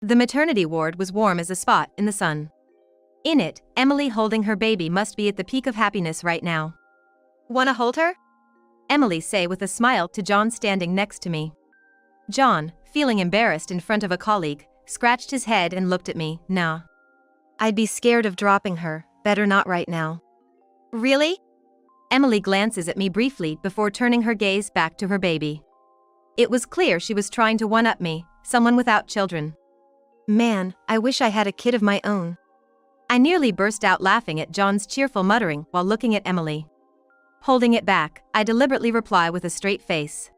The maternity ward was warm as a spot in the sun. In it, Emily holding her baby must be at the peak of happiness right now. "Wanna hold her?" Emily say with a smile to John standing next to me. John, feeling embarrassed in front of a colleague, scratched his head and looked at me. "Nah. I'd be scared of dropping her, better not right now." "Really?" Emily glances at me briefly before turning her gaze back to her baby. It was clear she was trying to one-up me, someone without children. Man, I wish I had a kid of my own. I nearly burst out laughing at John's cheerful muttering while looking at Emily. Holding it back, I deliberately reply with a straight face.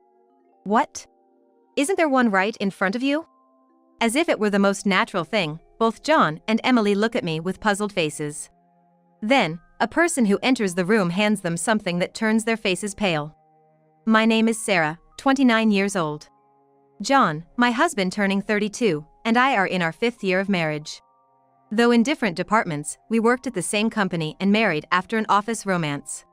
"What? Isn't there one right in front of you?" As if it were the most natural thing, both John and Emily look at me with puzzled faces. Then, a person who enters the room hands them something that turns their faces pale. My name is Sarah, 29 years old. John, my husband turning 32, and I are in our 5th year of marriage. Though in different departments, we worked at the same company and married after an office romance.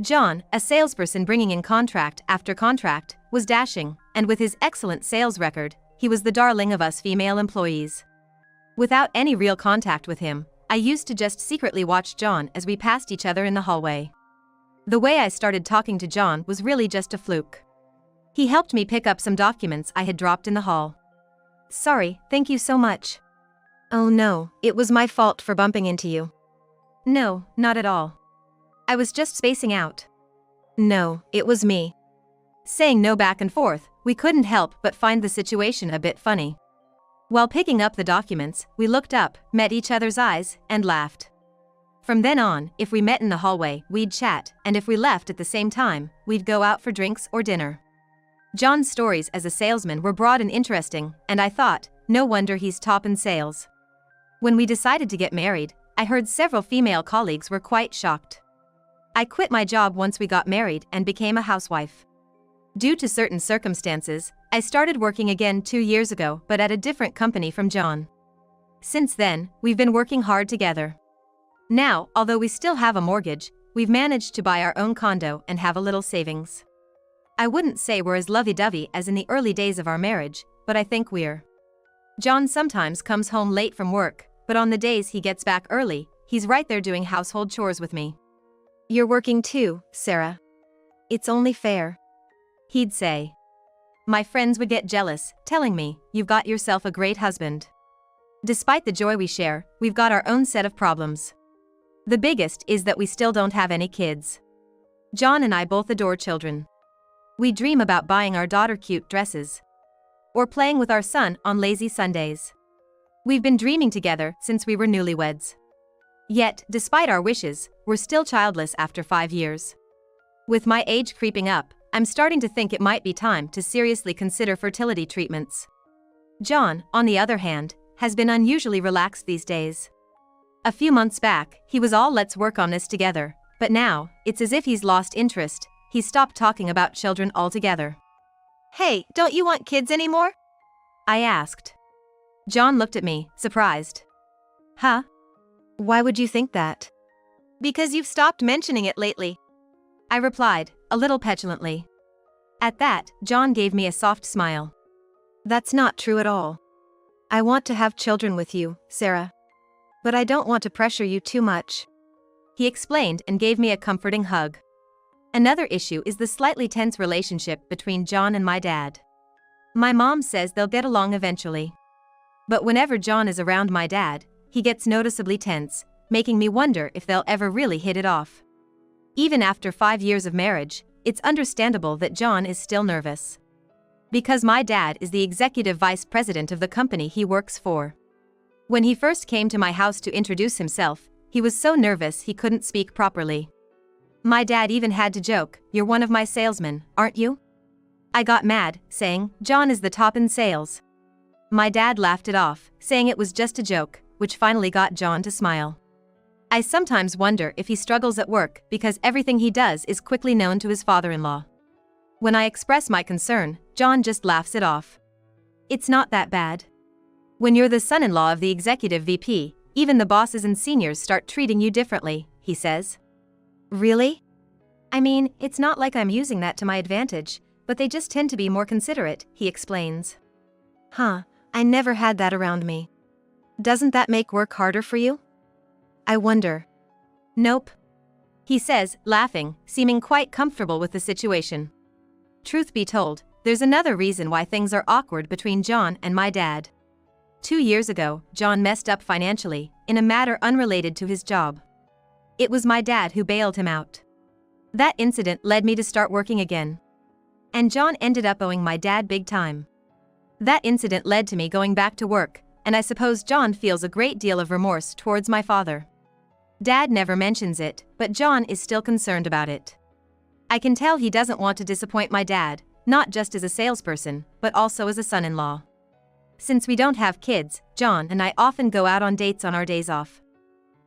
John, a salesperson bringing in contract after contract, was dashing, and with his excellent sales record, he was the darling of us female employees. Without any real contact with him, I used to just secretly watch John as we passed each other in the hallway. The way I started talking to John was really just a fluke. He helped me pick up some documents I had dropped in the hall. "Sorry, thank you so much." "Oh no, it was my fault for bumping into you." "No, not at all. I was just spacing out." "No, it was me." Saying no back and forth, we couldn't help but find the situation a bit funny. While picking up the documents, we looked up, met each other's eyes, and laughed. From then on, if we met in the hallway, we'd chat, and if we left at the same time, we'd go out for drinks or dinner. John's stories as a salesman were broad and interesting, and I thought, no wonder he's top in sales. When we decided to get married, I heard several female colleagues were quite shocked. I quit my job once we got married and became a housewife. Due to certain circumstances, I started working again 2 years ago but at a different company from John. Since then, we've been working hard together. Now, although we still have a mortgage, we've managed to buy our own condo and have a little savings. I wouldn't say we're as lovey-dovey as in the early days of our marriage, but I think we're. John sometimes comes home late from work, but on the days he gets back early, he's right there doing household chores with me. "You're working too, Sarah. It's only fair," he'd say. My friends would get jealous, telling me, "You've got yourself a great husband." Despite the joy we share, we've got our own set of problems. The biggest is that we still don't have any kids. John and I both adore children. We dream about buying our daughter cute dresses. Or playing with our son on lazy Sundays. We've been dreaming together since we were newlyweds. Yet, despite our wishes, we're still childless after 5 years. With my age creeping up, I'm starting to think it might be time to seriously consider fertility treatments. John, on the other hand, has been unusually relaxed these days. A few months back, he was all "let's work on this together," but now, it's as if he's lost interest. He's stopped talking about children altogether. "Hey, don't you want kids anymore?" I asked. John looked at me, surprised. "Huh? Why would you think that?" "Because you've stopped mentioning it lately," I replied, a little petulantly. At that, John gave me a soft smile. "That's not true at all. I want to have children with you, Sarah. But I don't want to pressure you too much," he explained and gave me a comforting hug. Another issue is the slightly tense relationship between John and my dad. My mom says they'll get along eventually. But whenever John is around my dad, he gets noticeably tense, making me wonder if they'll ever really hit it off. Even after 5 years of marriage, it's understandable that John is still nervous. Because my dad is the executive vice president of the company he works for. When he first came to my house to introduce himself, he was so nervous he couldn't speak properly. My dad even had to joke, "You're one of my salesmen, aren't you?" I got mad, saying, "John is the top in sales." My dad laughed it off, saying it was just a joke, which finally got John to smile. I sometimes wonder if he struggles at work because everything he does is quickly known to his father-in-law. When I express my concern, John just laughs it off. "It's not that bad. When you're the son-in-law of the executive VP, even the bosses and seniors start treating you differently," he says. "Really? I mean, it's not like I'm using that to my advantage, but they just tend to be more considerate," he explains. "Huh, I never had that around me. Doesn't that make work harder for you? I wonder. Nope. He says, laughing, seeming quite comfortable with the situation. Truth be told, there's another reason why things are awkward between John and my dad. 2 years ago, John messed up financially, in a matter unrelated to his job. It was my dad who bailed him out. That incident led me to start working again. And John ended up owing my dad big time. That incident led to me going back to work, and I suppose John feels a great deal of remorse towards my father. Dad never mentions it, but John is still concerned about it. I can tell he doesn't want to disappoint my dad, not just as a salesperson, but also as a son-in-law. Since we don't have kids, John and I often go out on dates on our days off.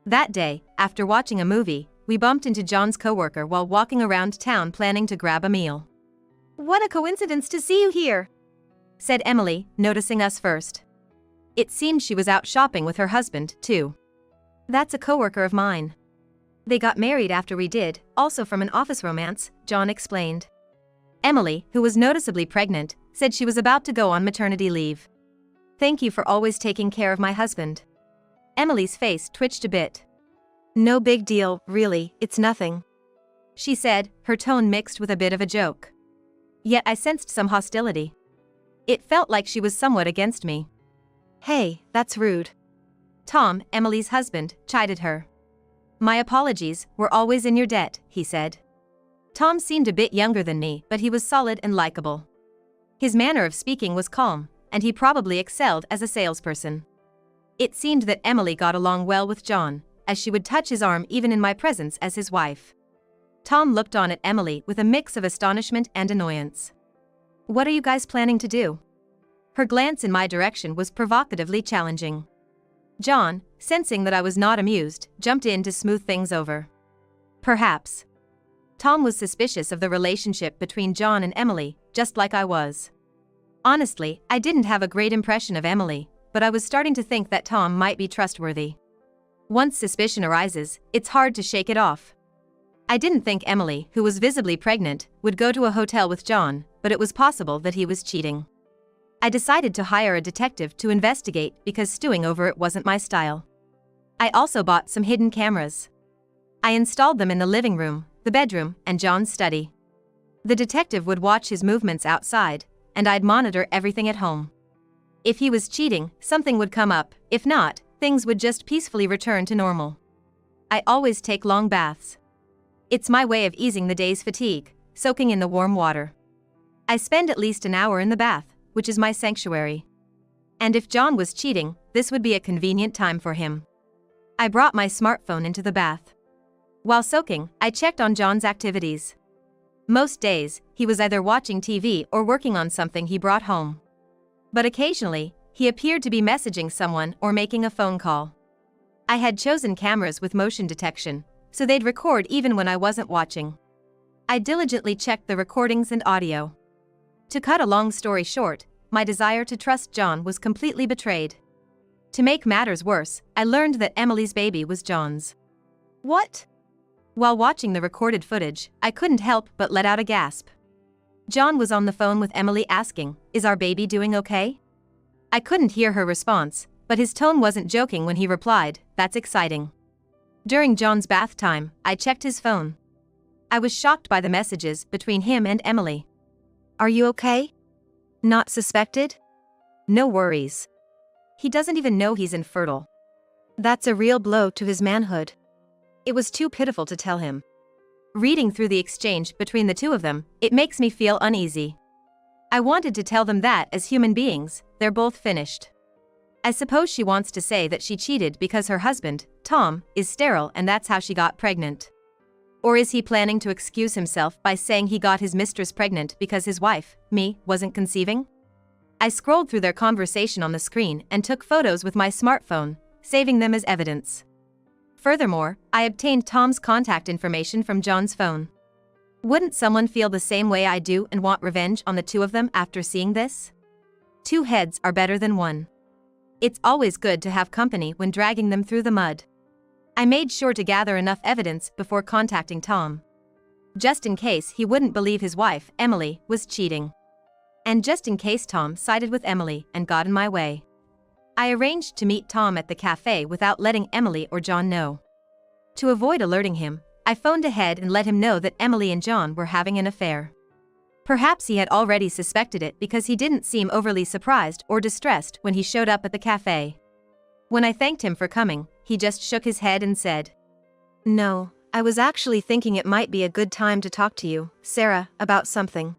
That day, after watching a movie, we bumped into John's coworker while walking around town planning to grab a meal. "What a coincidence to see you here," said Emily, noticing us first. It seemed she was out shopping with her husband, too. "That's a coworker of mine. They got married after we did, also from an office romance," John explained. Emily, who was noticeably pregnant, said she was about to go on maternity leave. "Thank you for always taking care of my husband." Emily's face twitched a bit. "No big deal, really, it's nothing," she said, her tone mixed with a bit of a joke. Yet I sensed some hostility. It felt like she was somewhat against me. "Hey, that's rude." Tom, Emily's husband, chided her. "My apologies, we're always in your debt," he said. Tom seemed a bit younger than me, but he was solid and likable. His manner of speaking was calm, and he probably excelled as a salesperson. It seemed that Emily got along well with John, as she would touch his arm even in my presence as his wife. Tom looked on at Emily with a mix of astonishment and annoyance. "What are you guys planning to do?" Her glance in my direction was provocatively challenging. John, sensing that I was not amused, jumped in to smooth things over. "Perhaps." Tom was suspicious of the relationship between John and Emily, just like I was. Honestly, I didn't have a great impression of Emily, but I was starting to think that Tom might be trustworthy. Once suspicion arises, it's hard to shake it off. I didn't think Emily, who was visibly pregnant, would go to a hotel with John, but it was possible that he was cheating. I decided to hire a detective to investigate because stewing over it wasn't my style. I also bought some hidden cameras. I installed them in the living room, the bedroom, and John's study. The detective would watch his movements outside, and I'd monitor everything at home. If he was cheating, something would come up; if not, things would just peacefully return to normal. I always take long baths. It's my way of easing the day's fatigue, soaking in the warm water. I spend at least an hour in the bath, which is my sanctuary. And if John was cheating, this would be a convenient time for him. I brought my smartphone into the bath. While soaking, I checked on John's activities. Most days, he was either watching TV or working on something he brought home. But occasionally, he appeared to be messaging someone or making a phone call. I had chosen cameras with motion detection, so they'd record even when I wasn't watching. I diligently checked the recordings and audio. To cut a long story short, my desire to trust John was completely betrayed. To make matters worse, I learned that Emily's baby was John's. "What?" While watching the recorded footage, I couldn't help but let out a gasp. John was on the phone with Emily asking, "Is our baby doing okay?" I couldn't hear her response, but his tone wasn't joking when he replied, "That's exciting." During John's bath time, I checked his phone. I was shocked by the messages between him and Emily. "Are you okay? Not suspected? No worries. He doesn't even know he's infertile." That's a real blow to his manhood. It was too pitiful to tell him. Reading through the exchange between the two of them, it makes me feel uneasy. I wanted to tell them that as human beings, they're both finished. I suppose she wants to say that she cheated because her husband, Tom, is sterile and that's how she got pregnant. Or is he planning to excuse himself by saying he got his mistress pregnant because his wife, me, wasn't conceiving? I scrolled through their conversation on the screen and took photos with my smartphone, saving them as evidence. Furthermore, I obtained Tom's contact information from John's phone. Wouldn't someone feel the same way I do and want revenge on the two of them after seeing this? Two heads are better than one. It's always good to have company when dragging them through the mud. I made sure to gather enough evidence before contacting Tom. Just in case he wouldn't believe his wife, Emily, was cheating. And just in case Tom sided with Emily and got in my way, I arranged to meet Tom at the cafe without letting Emily or John know. To avoid alerting him, I phoned ahead and let him know that Emily and John were having an affair. Perhaps he had already suspected it because he didn't seem overly surprised or distressed when he showed up at the cafe. When I thanked him for coming, he just shook his head and said, "No, I was actually thinking it might be a good time to talk to you, Sarah, about something."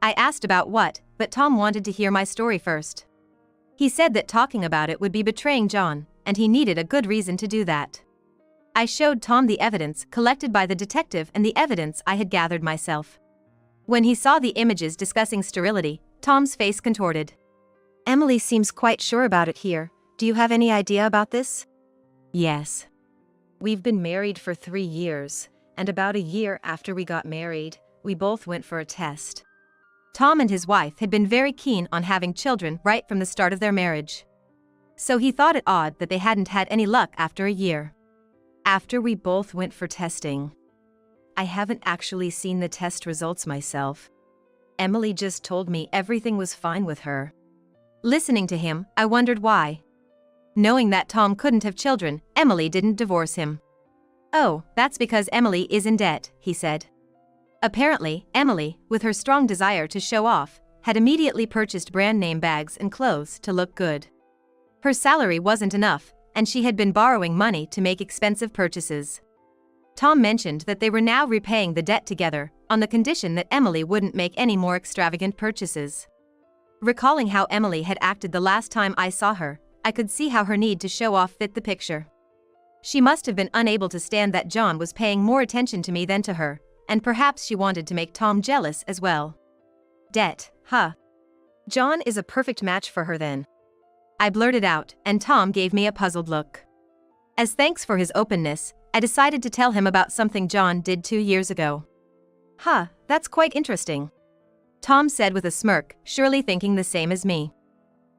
I asked about what, but Tom wanted to hear my story first. He said that talking about it would be betraying John, and he needed a good reason to do that. I showed Tom the evidence collected by the detective and the evidence I had gathered myself. When he saw the images discussing sterility, Tom's face contorted. "Emily seems quite sure about it here. Do you have any idea about this?" "Yes. We've been married for 3 years, and about a year after we got married, we both went for a test." Tom and his wife had been very keen on having children right from the start of their marriage. So he thought it odd that they hadn't had any luck after a year. "After we both went for testing. I haven't actually seen the test results myself. Emily just told me everything was fine with her." Listening to him, I wondered why. Knowing that Tom couldn't have children, Emily didn't divorce him. "Oh, that's because Emily is in debt," he said. Apparently, Emily, with her strong desire to show off, had immediately purchased brand name bags and clothes to look good. Her salary wasn't enough, and she had been borrowing money to make expensive purchases. Tom mentioned that they were now repaying the debt together, on the condition that Emily wouldn't make any more extravagant purchases. Recalling how Emily had acted the last time I saw her, I could see how her need to show off fit the picture. She must have been unable to stand that John was paying more attention to me than to her, and perhaps she wanted to make Tom jealous as well. "Debt, huh? John is a perfect match for her then." I blurted out, and Tom gave me a puzzled look. As thanks for his openness, I decided to tell him about something John did 2 years ago. "Huh, that's quite interesting," Tom said with a smirk, surely thinking the same as me.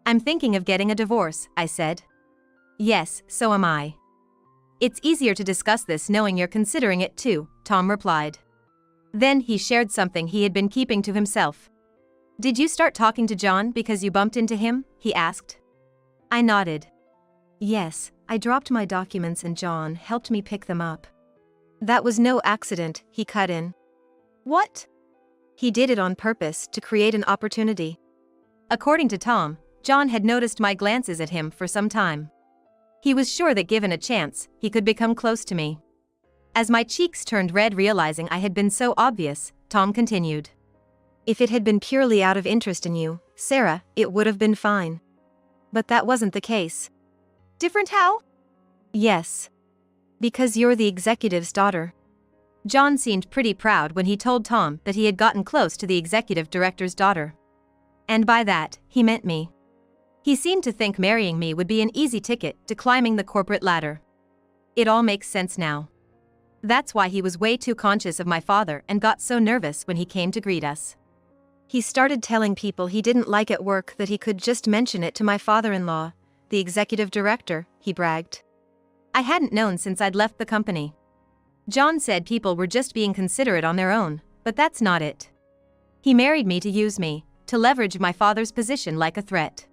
"I'm thinking of getting a divorce," I said. "Yes, so am I." "It's easier to discuss this knowing you're considering it too," Tom replied. Then he shared something he had been keeping to himself. "Did you start talking to John because you bumped into him?" he asked. I nodded. "Yes, I dropped my documents and John helped me pick them up." "That was no accident," he cut in. "What?" "He did it on purpose to create an opportunity." According to Tom, John had noticed my glances at him for some time. He was sure that given a chance, he could become close to me. As my cheeks turned red realizing I had been so obvious, Tom continued. "If it had been purely out of interest in you, Sarah, it would have been fine. But that wasn't the case." "Different how?" "Yes. Because you're the executive's daughter." John seemed pretty proud when he told Tom that he had gotten close to the executive director's daughter. And by that, he meant me. He seemed to think marrying me would be an easy ticket to climbing the corporate ladder. It all makes sense now. That's why he was way too conscious of my father and got so nervous when he came to greet us. He started telling people he didn't like at work that he could just mention it to my father-in-law, the executive director, he bragged. I hadn't known since I'd left the company. John said people were just being considerate on their own, but that's not it. He married me to use me, to leverage my father's position like a threat.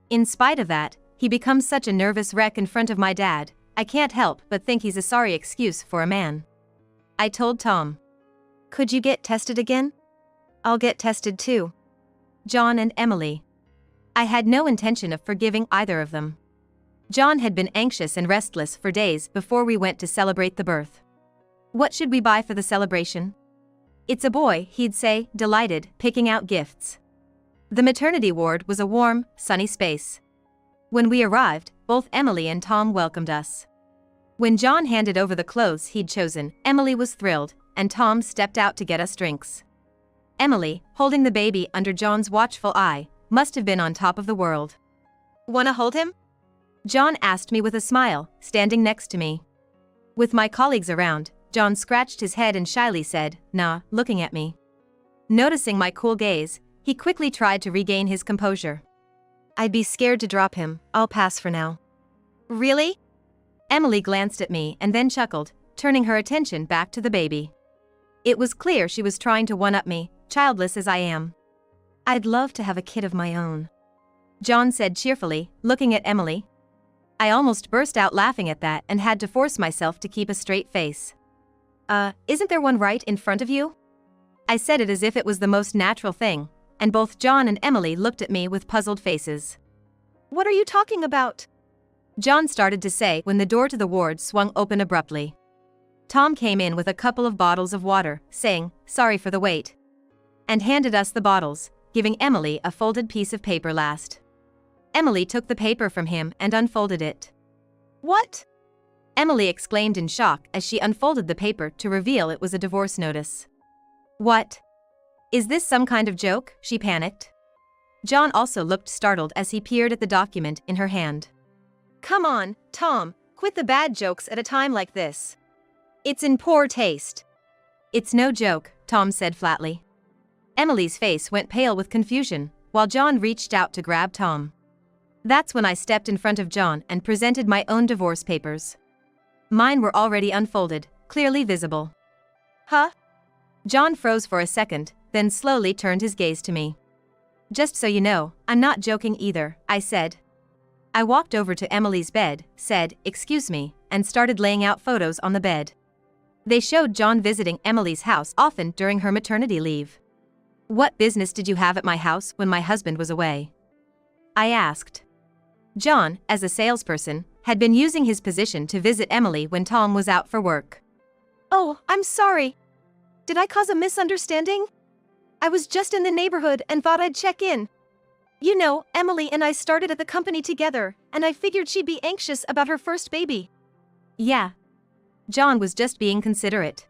In spite of that, he becomes such a nervous wreck in front of my dad, I can't help but think he's a sorry excuse for a man. I told Tom. "Could you get tested again?" "I'll get tested too." John and Emily. I had no intention of forgiving either of them. John had been anxious and restless for days before we went to celebrate the birth. "What should we buy for the celebration?" "It's a boy," he'd say, delighted, picking out gifts. The maternity ward was a warm, sunny space. When we arrived, both Emily and Tom welcomed us. When John handed over the clothes he'd chosen, Emily was thrilled, and Tom stepped out to get us drinks. Emily, holding the baby under John's watchful eye, must have been on top of the world. "Wanna hold him?" John asked me with a smile, standing next to me. With my colleagues around, John scratched his head and shyly said, "Nah," looking at me. Noticing my cool gaze, he quickly tried to regain his composure. "I'd be scared to drop him, I'll pass for now." "Really?" Emily glanced at me and then chuckled, turning her attention back to the baby. It was clear she was trying to one-up me, childless as I am. I'd love to have a kid of my own, John said cheerfully, looking at Emily. I almost burst out laughing at that and had to force myself to keep a straight face. Isn't there one right in front of you? I said it as if it was the most natural thing, and both John and Emily looked at me with puzzled faces. What are you talking about? John started to say when the door to the ward swung open abruptly. Tom came in with a couple of bottles of water, saying, "Sorry for the wait," and handed us the bottles, giving Emily a folded piece of paper last. Emily took the paper from him and unfolded it. What? Emily exclaimed in shock as she unfolded the paper to reveal it was a divorce notice. What? Is this some kind of joke? She panicked. John also looked startled as he peered at the document in her hand. Come on, Tom, quit the bad jokes at a time like this. It's in poor taste. It's no joke, Tom said flatly. Emily's face went pale with confusion, while John reached out to grab Tom. That's when I stepped in front of John and presented my own divorce papers. Mine were already unfolded, clearly visible. Huh? John froze for a second, then slowly turned his gaze to me. Just so you know, I'm not joking either, I said. I walked over to Emily's bed, said, "Excuse me," and started laying out photos on the bed. They showed John visiting Emily's house often during her maternity leave. What business did you have at my house when my husband was away? I asked. John, as a salesperson, had been using his position to visit Emily when Tom was out for work. Oh, I'm sorry. Did I cause a misunderstanding? I was just in the neighborhood and thought I'd check in. You know, Emily and I started at the company together, and I figured she'd be anxious about her first baby. Yeah. John was just being considerate.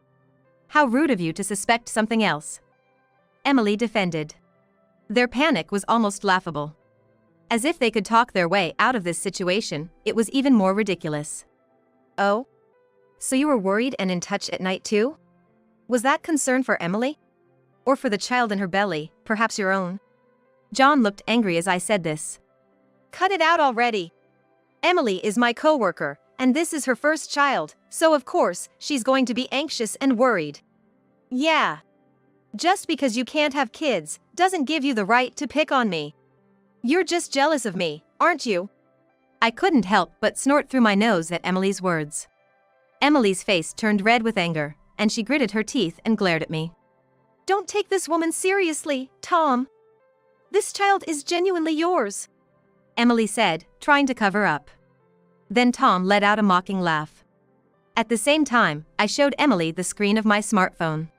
How rude of you to suspect something else. Emily defended. Their panic was almost laughable. As if they could talk their way out of this situation, it was even more ridiculous. Oh? So you were worried and in touch at night too? Was that concern for Emily? Or for the child in her belly, perhaps your own? John looked angry as I said this. Cut it out already. Emily is my coworker, and this is her first child, so of course, she's going to be anxious and worried. Yeah. Just because you can't have kids, doesn't give you the right to pick on me. You're just jealous of me, aren't you? I couldn't help but snort through my nose at Emily's words. Emily's face turned red with anger, and she gritted her teeth and glared at me. Don't take this woman seriously, Tom. This child is genuinely yours, Emily said, trying to cover up. Then Tom let out a mocking laugh. At the same time, I showed Emily the screen of my smartphone.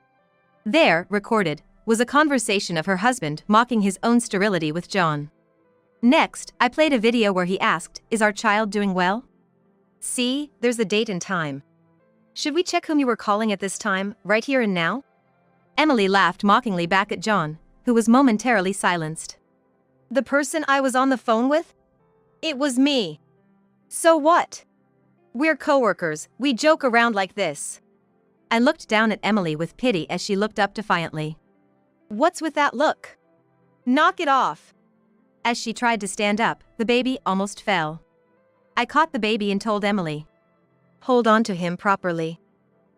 There, recorded, was a conversation of her husband mocking his own sterility with John. Next, I played a video where he asked, "Is our child doing well?" See, there's the date and time. Should we check whom you were calling at this time, right here and now? Emily laughed mockingly back at John, who was momentarily silenced. The person I was on the phone with? It was me. So what? We're coworkers, we joke around like this. I looked down at Emily with pity as she looked up defiantly. What's with that look? Knock it off. As she tried to stand up, the baby almost fell. I caught the baby and told Emily. Hold on to him properly.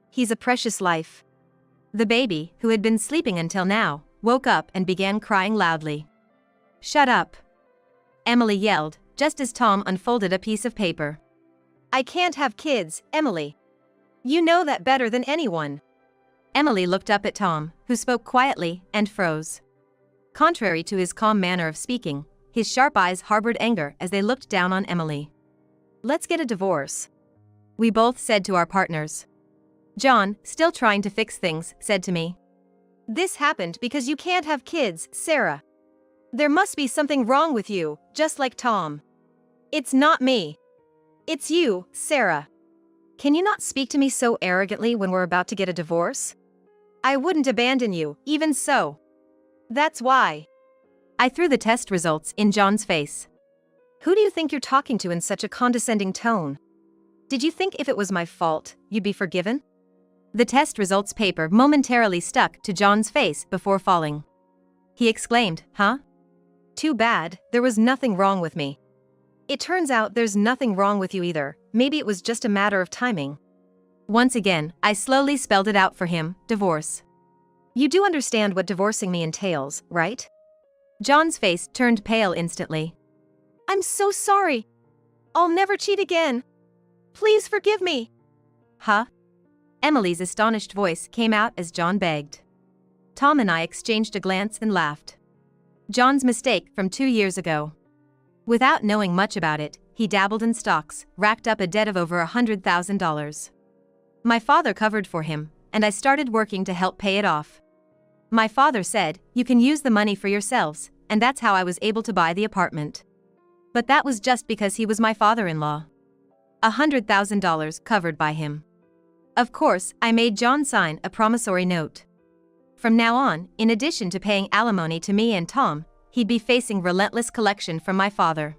He's a precious life. The baby, who had been sleeping until now, woke up and began crying loudly. Shut up, Emily yelled, just as Tom unfolded a piece of paper. I can't have kids, Emily. You know that better than anyone. Emily looked up at Tom, who spoke quietly, and froze. Contrary to his calm manner of speaking, his sharp eyes harbored anger as they looked down on Emily. Let's get a divorce, we both said to our partners. John, still trying to fix things, said to me. This happened because you can't have kids, Sarah. There must be something wrong with you, just like Tom. It's not me. It's you, Sarah. Can you not speak to me so arrogantly when we're about to get a divorce? I wouldn't abandon you, even so. That's why. I threw the test results in John's face. Who do you think you're talking to in such a condescending tone? Did you think if it was my fault, you'd be forgiven? The test results paper momentarily stuck to John's face before falling. He exclaimed, Huh? Too bad, there was nothing wrong with me. It turns out there's nothing wrong with you either, maybe it was just a matter of timing. Once again, I slowly spelled it out for him, divorce. You do understand what divorcing me entails, right? John's face turned pale instantly. "I'm so sorry. I'll never cheat again. Please forgive me." "Huh?" Emily's astonished voice came out as John begged. Tom and I exchanged a glance and laughed. John's mistake from 2 years ago. Without knowing much about it, he dabbled in stocks, racked up a debt of over $100,000. My father covered for him, and I started working to help pay it off. My father said, "You can use the money for yourselves," and that's how I was able to buy the apartment. But that was just because he was my father-in-law. $100,000 covered by him. Of course, I made John sign a promissory note. From now on, in addition to paying alimony to me and Tom, he'd be facing relentless collection from my father.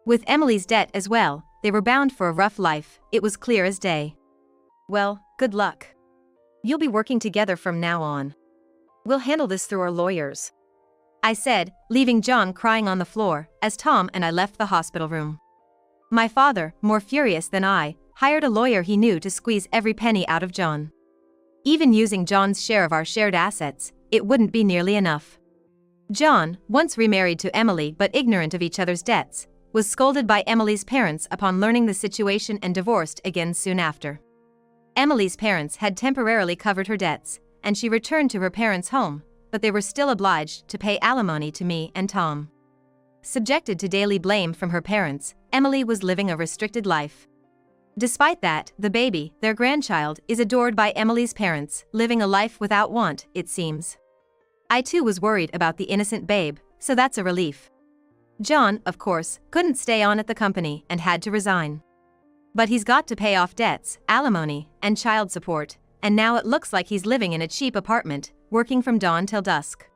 With Emily's debt as well, they were bound for a rough life, it was clear as day. "Well, good luck. You'll be working together from now on. We'll handle this through our lawyers," I said, leaving John crying on the floor as Tom and I left the hospital room. My father, more furious than I, hired a lawyer he knew to squeeze every penny out of John. Even using John's share of our shared assets, it wouldn't be nearly enough. John, once remarried to Emily but ignorant of each other's debts, was scolded by Emily's parents upon learning the situation and divorced again soon after. Emily's parents had temporarily covered her debts, and she returned to her parents' home, but they were still obliged to pay alimony to me and Tom. Subjected to daily blame from her parents, Emily was living a restricted life. Despite that, the baby, their grandchild, is adored by Emily's parents, living a life without want, it seems. I too was worried about the innocent babe, so that's a relief. John, of course, couldn't stay on at the company and had to resign. But he's got to pay off debts, alimony, and child support, and now it looks like he's living in a cheap apartment, working from dawn till dusk.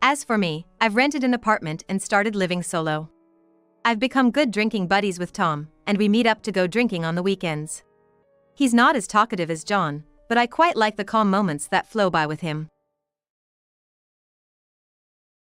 As for me, I've rented an apartment and started living solo. I've become good drinking buddies with Tom, and we meet up to go drinking on the weekends. He's not as talkative as John, but I quite like the calm moments that flow by with him.